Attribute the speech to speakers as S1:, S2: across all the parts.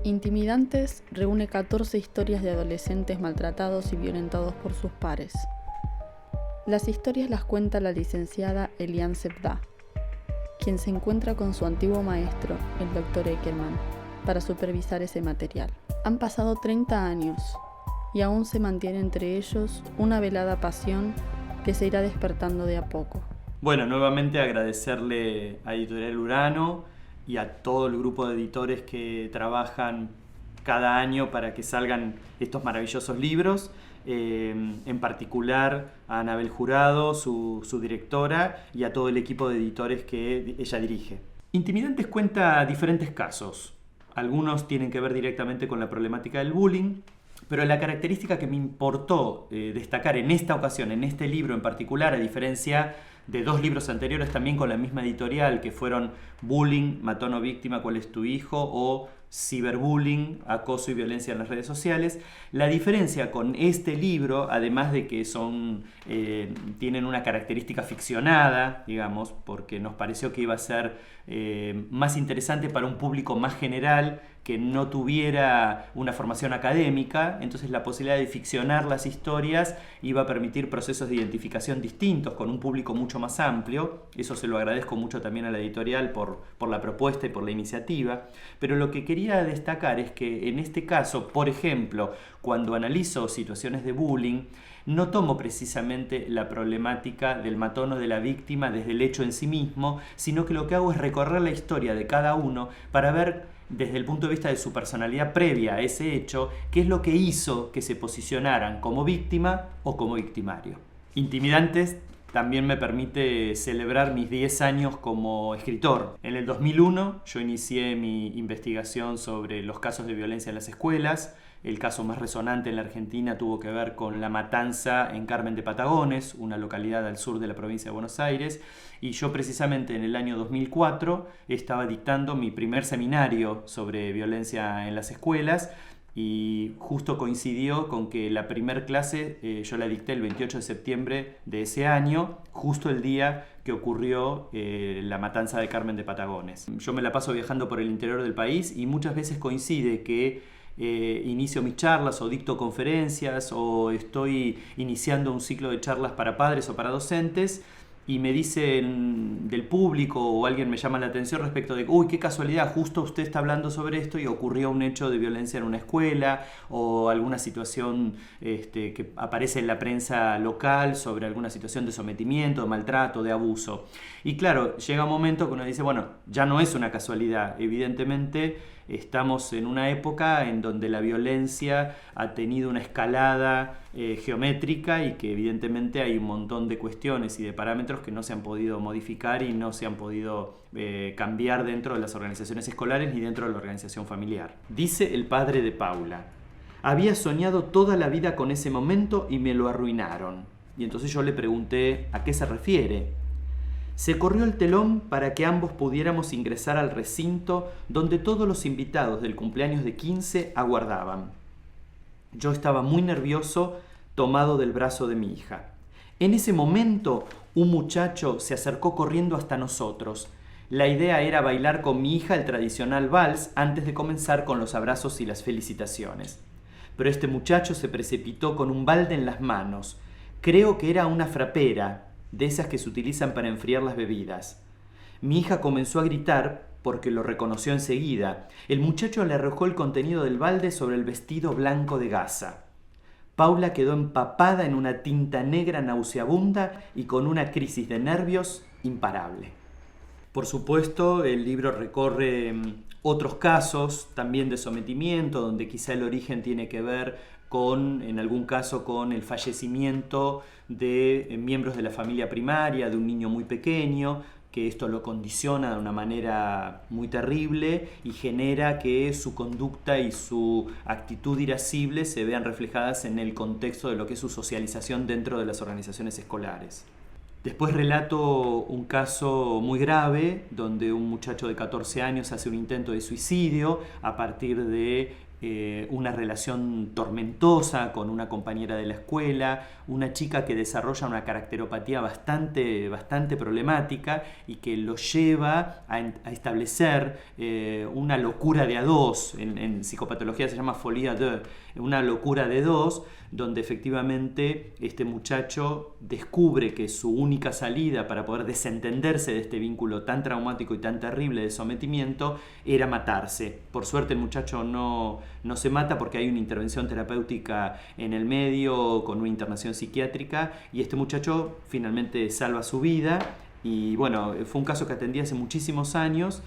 S1: Intimidantes reúne 14 historias de adolescentes maltratados y violentados por sus pares. Las historias las cuenta la licenciada Eliane Sebda, quien se encuentra con su antiguo maestro, el Dr. Eckermann, para supervisar ese material. Han pasado 30 años y aún se mantiene entre ellos una velada pasión que se irá despertando de a poco.
S2: Bueno, nuevamente agradecerle a Editorial Urano y a todo el grupo de editores que trabajan cada año para que salgan estos maravillosos libros, en particular a Anabel Jurado, su directora, y a todo el equipo de editores que ella dirige. Intimidantes cuenta diferentes casos. Algunos tienen que ver directamente con la problemática del bullying, pero la característica que me importó destacar en esta ocasión, en este libro en particular, a diferencia de dos libros anteriores también con la misma editorial, que fueron Bullying, Mató a no víctima, ¿cuál es tu hijo? O Ciberbullying, acoso y violencia en las redes sociales. La diferencia con este libro, además de que tienen una característica ficcionada, digamos, porque nos pareció que iba a ser más interesante para un público más general, que no tuviera una formación académica, entonces la posibilidad de ficcionar las historias iba a permitir procesos de identificación distintos con un público mucho más amplio. Eso se lo agradezco mucho también a la editorial por la propuesta y por la iniciativa. Pero lo que quería destacar es que en este caso, por ejemplo, cuando analizo situaciones de bullying, no tomo precisamente la problemática del matón o de la víctima desde el hecho en sí mismo, sino que lo que hago es recorrer la historia de cada uno para ver desde el punto de vista de su personalidad previa a ese hecho, qué es lo que hizo que se posicionaran como víctima o como victimario. Intimidantes también me permite celebrar mis 10 años como escritor. En el 2001 yo inicié mi investigación sobre los casos de violencia en las escuelas. El caso más resonante en la Argentina tuvo que ver con la matanza en Carmen de Patagones, una localidad al sur de la provincia de Buenos Aires, y yo precisamente en el año 2004 estaba dictando mi primer seminario sobre violencia en las escuelas, y justo coincidió con que la primer clase yo la dicté el 28 de septiembre de ese año, justo el día que ocurrió la matanza de Carmen de Patagones. Yo me la paso viajando por el interior del país y muchas veces coincide que inicio mis charlas o dicto conferencias o estoy iniciando un ciclo de charlas para padres o para docentes y me dicen del público o alguien me llama la atención respecto de uy, qué casualidad, justo usted está hablando sobre esto y ocurrió un hecho de violencia en una escuela o alguna situación que aparece en la prensa local sobre alguna situación de sometimiento, de maltrato, de abuso. Y claro, llega un momento que uno dice, bueno, ya no es una casualidad, evidentemente estamos en una época en donde la violencia ha tenido una escalada geométrica y que evidentemente hay un montón de cuestiones y de parámetros que no se han podido modificar y no se han podido cambiar dentro de las organizaciones escolares ni dentro de la organización familiar. Dice el padre de Paula: había soñado toda la vida con ese momento y me lo arruinaron. Y entonces yo le pregunté ¿a qué se refiere? Se corrió el telón para que ambos pudiéramos ingresar al recinto donde todos los invitados del cumpleaños de 15 aguardaban. Yo estaba muy nervioso, tomado del brazo de mi hija. En ese momento, un muchacho se acercó corriendo hasta nosotros. La idea era bailar con mi hija el tradicional vals antes de comenzar con los abrazos y las felicitaciones. Pero este muchacho se precipitó con un balde en las manos. Creo que era una frapera, de esas que se utilizan para enfriar las bebidas. Mi hija comenzó a gritar porque lo reconoció enseguida. El muchacho le arrojó el contenido del balde sobre el vestido blanco de gasa. Paula quedó empapada en una tinta negra nauseabunda y con una crisis de nervios imparable. Por supuesto, el libro recorre otros casos también de sometimiento, donde quizá el origen tiene que ver en algún caso, con el fallecimiento de miembros de la familia primaria, de un niño muy pequeño, que esto lo condiciona de una manera muy terrible y genera que su conducta y su actitud irascible se vean reflejadas en el contexto de lo que es su socialización dentro de las organizaciones escolares. Después relato un caso muy grave donde un muchacho de 14 años hace un intento de suicidio a partir de una relación tormentosa con una compañera de la escuela, una chica que desarrolla una caracteropatía bastante problemática y que lo lleva a establecer una locura de a dos. En psicopatología se llama folie à deux, una locura de dos, donde efectivamente este muchacho descubre que su única salida para poder desentenderse de este vínculo tan traumático y tan terrible de sometimiento era matarse. Por suerte el muchacho no se mata porque hay una intervención terapéutica en el medio con una internación psiquiátrica y este muchacho finalmente salva su vida. Y bueno, fue un caso que atendí hace muchísimos años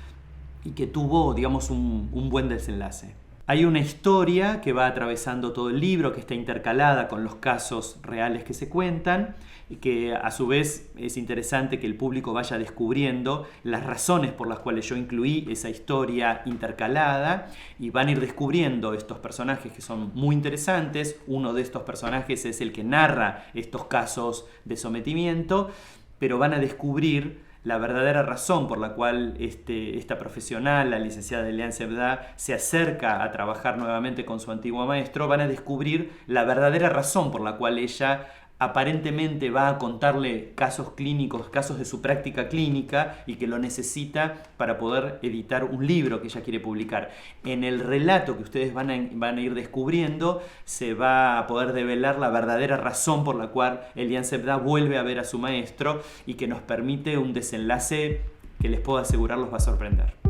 S2: y que tuvo, digamos, un buen desenlace. Hay una historia que va atravesando todo el libro, que está intercalada con los casos reales que se cuentan, y que a su vez es interesante que el público vaya descubriendo las razones por las cuales yo incluí esa historia intercalada, y van a ir descubriendo estos personajes que son muy interesantes. Uno de estos personajes es el que narra estos casos de sometimiento, pero van a descubrir la verdadera razón por la cual esta profesional, la licenciada Eliane Sebda, se acerca a trabajar nuevamente con su antiguo maestro. Van a descubrir la verdadera razón por la cual ella aparentemente va a contarle casos clínicos, casos de su práctica clínica, y que lo necesita para poder editar un libro que ella quiere publicar. En el relato que ustedes van a ir descubriendo, se va a poder develar la verdadera razón por la cual Eliane Sebda vuelve a ver a su maestro, y que nos permite un desenlace que les puedo asegurar los va a sorprender.